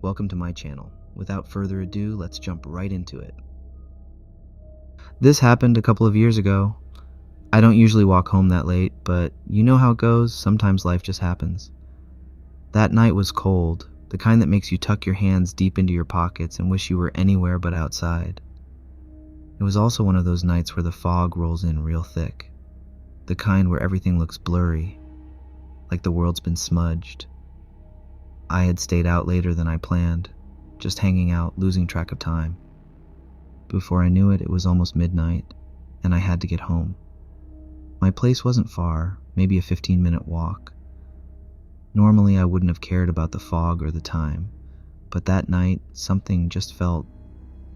Welcome to my channel. Without further ado, let's jump right into it. This happened a couple of years ago. I don't usually walk home that late, but you know how it goes, sometimes life just happens. That night was cold, the kind that makes you tuck your hands deep into your pockets and wish you were anywhere but outside. It was also one of those nights where the fog rolls in real thick, the kind where everything looks blurry, like the world's been smudged. I had stayed out later than I planned, just hanging out, losing track of time. Before I knew it, it was almost midnight, and I had to get home. My place wasn't far, maybe a 15-minute walk. Normally, I wouldn't have cared about the fog or the time, but that night, something just felt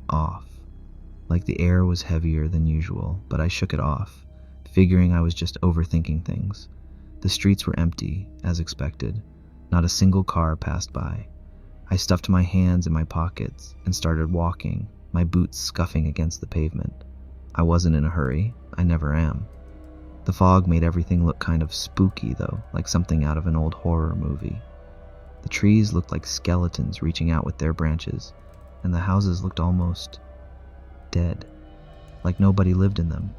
off, like the air was heavier than usual, but I shook it off, figuring I was just overthinking things. The streets were empty, as expected. Not a single car passed by. I stuffed my hands in my pockets and started walking, my boots scuffing against the pavement. I wasn't in a hurry. I never am. The fog made everything look kind of spooky, though, like something out of an old horror movie. The trees looked like skeletons reaching out with their branches, and the houses looked almost dead, like nobody lived in them.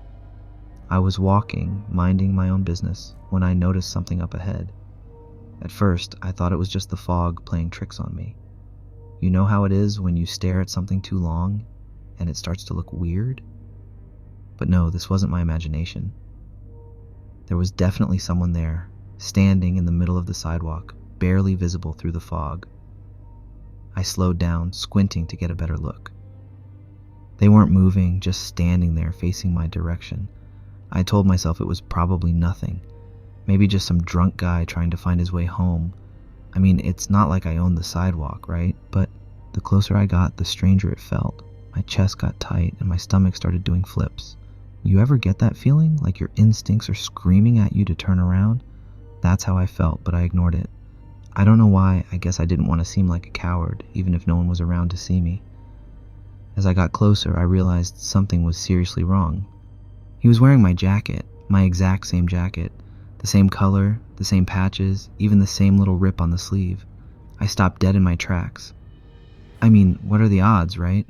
I was walking, minding my own business, when I noticed something up ahead. At first, I thought it was just the fog playing tricks on me. You know how it is when you stare at something too long and it starts to look weird? But no, this wasn't my imagination. There was definitely someone there, standing in the middle of the sidewalk, barely visible through the fog. I slowed down, squinting to get a better look. They weren't moving, just standing there facing my direction. I told myself it was probably nothing. Maybe just some drunk guy trying to find his way home. I mean, it's not like I owned the sidewalk, right? But the closer I got, the stranger it felt. My chest got tight and my stomach started doing flips. You ever get that feeling? Like your instincts are screaming at you to turn around? That's how I felt, but I ignored it. I don't know why. I guess I didn't want to seem like a coward, even if no one was around to see me. As I got closer, I realized something was seriously wrong. He was wearing my jacket, my exact same jacket. The same color, the same patches, even the same little rip on the sleeve. I stopped dead in my tracks. I mean, what are the odds, right?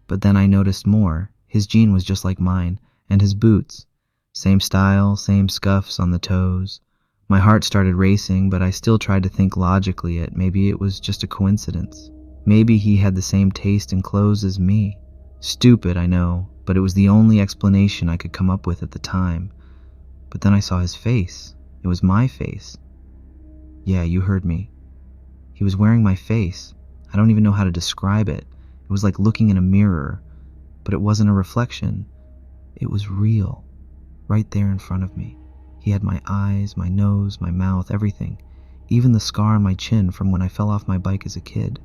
But then I noticed more. His jean was just like mine, and his boots. Same style, same scuffs on the toes. My heart started racing, but I still tried to think logically maybe it was just a coincidence. Maybe he had the same taste in clothes as me. Stupid, I know, but it was the only explanation I could come up with at the time. But then I saw his face. It was my face. Yeah, you heard me. He was wearing my face. I don't even know how to describe it. It was like looking in a mirror, but it wasn't a reflection. It was real, right there in front of me. He had my eyes, my nose, my mouth, everything, even the scar on my chin from when I fell off my bike as a kid.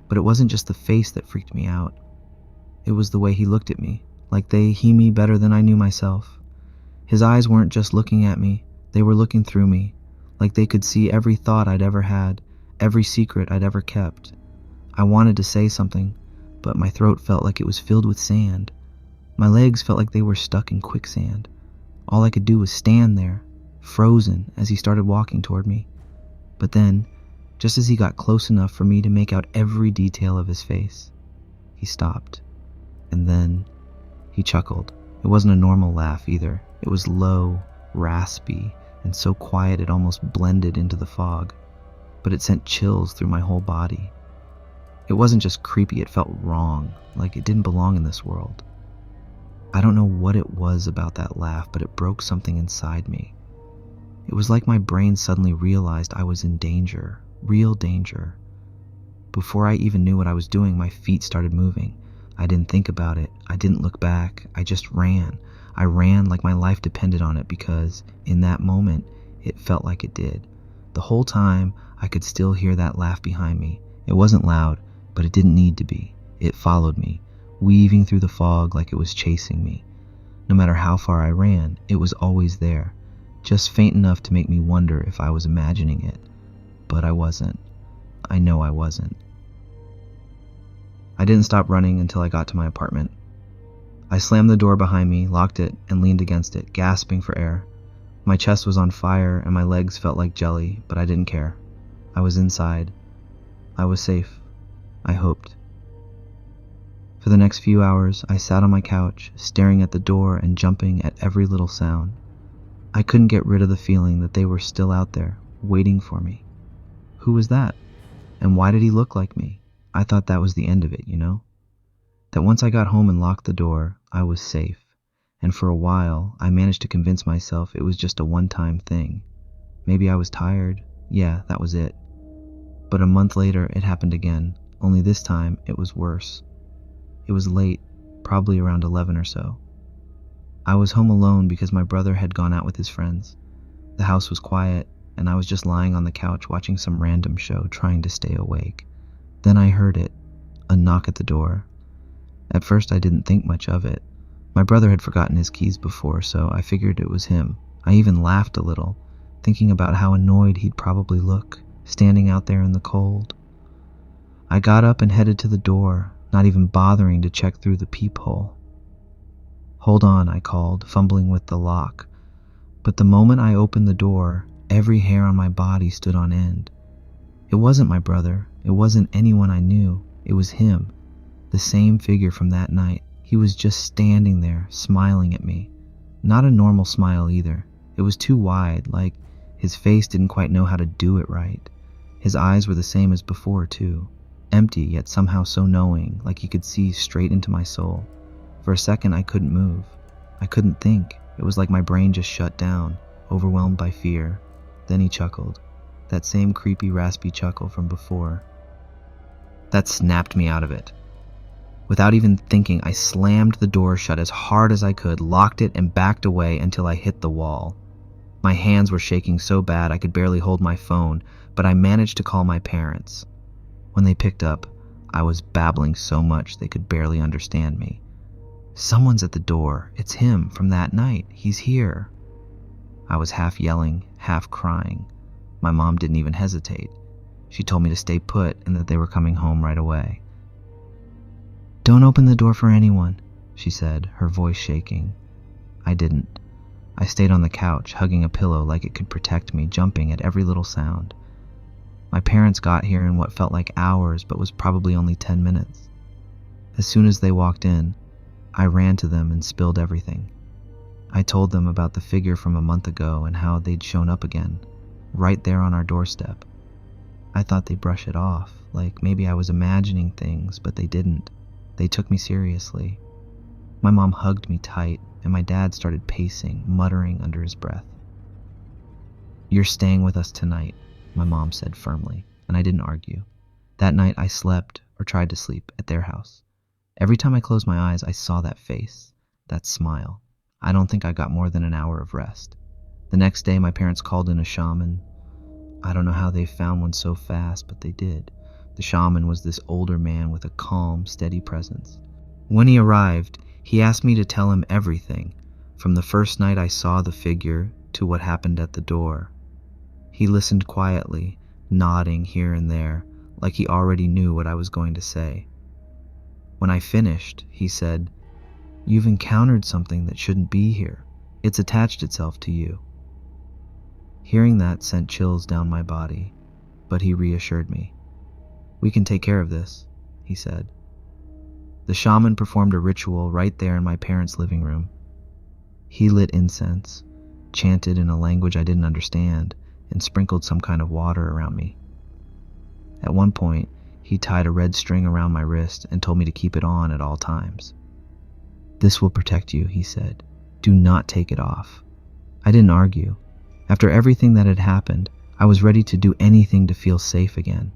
But it wasn't just the face that freaked me out. It was the way he looked at me, like he me better than I knew myself. His eyes weren't just looking at me, they were looking through me, like they could see every thought I'd ever had, every secret I'd ever kept. I wanted to say something, but my throat felt like it was filled with sand. My legs felt like they were stuck in quicksand. All I could do was stand there, frozen, as he started walking toward me. But then, just as he got close enough for me to make out every detail of his face, he stopped. And then he chuckled. It wasn't a normal laugh either. It was low, raspy, and so quiet it almost blended into the fog, but it sent chills through my whole body. It wasn't just creepy, it felt wrong, like it didn't belong in this world. I don't know what it was about that laugh, but it broke something inside me. It was like my brain suddenly realized I was in danger, real danger. Before I even knew what I was doing, my feet started moving. I didn't think about it. I didn't look back. I just ran. I ran like my life depended on it because, in that moment, it felt like it did. The whole time, I could still hear that laugh behind me. It wasn't loud, but it didn't need to be. It followed me, weaving through the fog like it was chasing me. No matter how far I ran, it was always there, just faint enough to make me wonder if I was imagining it. But I wasn't. I know I wasn't. I didn't stop running until I got to my apartment. I slammed the door behind me, locked it, and leaned against it, gasping for air. My chest was on fire and my legs felt like jelly, but I didn't care. I was inside. I was safe. I hoped. For the next few hours, I sat on my couch, staring at the door and jumping at every little sound. I couldn't get rid of the feeling that they were still out there, waiting for me. Who was that? And why did he look like me? I thought that was the end of it, you know? That once I got home and locked the door, I was safe. And for a while, I managed to convince myself it was just a one-time thing. Maybe I was tired. Yeah, that was it. But a month later, it happened again, only this time it was worse. It was late, probably around 11 or so. I was home alone because my brother had gone out with his friends. The house was quiet, and I was just lying on the couch watching some random show, trying to stay awake. Then I heard it, a knock at the door. At first I didn't think much of it. My brother had forgotten his keys before, so I figured it was him. I even laughed a little, thinking about how annoyed he'd probably look, standing out there in the cold. I got up and headed to the door, not even bothering to check through the peephole. "Hold on," I called, fumbling with the lock. But the moment I opened the door, every hair on my body stood on end. It wasn't my brother. It wasn't anyone I knew. It was him, the same figure from that night. He was just standing there, smiling at me. Not a normal smile either. It was too wide, like his face didn't quite know how to do it right. His eyes were the same as before, too. Empty, yet somehow so knowing, like he could see straight into my soul. For a second, I couldn't move. I couldn't think. It was like my brain just shut down, overwhelmed by fear. Then he chuckled. That same creepy, raspy chuckle from before. That snapped me out of it. Without even thinking, I slammed the door shut as hard as I could, locked it, and backed away until I hit the wall. My hands were shaking so bad I could barely hold my phone, but I managed to call my parents. When they picked up, I was babbling so much they could barely understand me. "Someone's at the door. It's him from that night. He's here." I was half yelling, half crying. My mom didn't even hesitate. She told me to stay put and that they were coming home right away. "Don't open the door for anyone," she said, her voice shaking. I didn't. I stayed on the couch, hugging a pillow like it could protect me, jumping at every little sound. My parents got here in what felt like hours, but was probably only 10 minutes. As soon as they walked in, I ran to them and spilled everything. I told them about the figure from a month ago and how they'd shown up again, right there on our doorstep. I thought they'd brush it off, like maybe I was imagining things, but they didn't. They took me seriously. My mom hugged me tight, and my dad started pacing, muttering under his breath. "You're staying with us tonight," my mom said firmly, and I didn't argue. That night I slept, or tried to sleep, at their house. Every time I closed my eyes, I saw that face, that smile. I don't think I got more than an hour of rest. The next day, my parents called in a shaman. I don't know how they found one so fast, but they did. The shaman was this older man with a calm, steady presence. When he arrived, he asked me to tell him everything, from the first night I saw the figure to what happened at the door. He listened quietly, nodding here and there, like he already knew what I was going to say. When I finished, he said, "You've encountered something that shouldn't be here. It's attached itself to you." Hearing that sent chills down my body, but he reassured me. "We can take care of this," he said. The shaman performed a ritual right there in my parents' living room. He lit incense, chanted in a language I didn't understand, and sprinkled some kind of water around me. At one point, he tied a red string around my wrist and told me to keep it on at all times. "This will protect you," he said. "Do not take it off." I didn't argue. After everything that had happened, I was ready to do anything to feel safe again.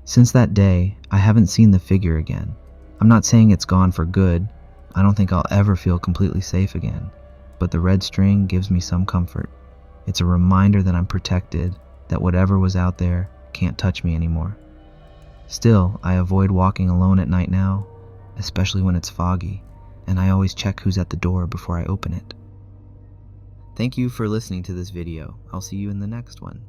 Since that day, I haven't seen the figure again. I'm not saying it's gone for good. I don't think I'll ever feel completely safe again. But the red string gives me some comfort. It's a reminder that I'm protected, that whatever was out there can't touch me anymore. Still, I avoid walking alone at night now, especially when it's foggy, and I always check who's at the door before I open it. Thank you for listening to this video. I'll see you in the next one.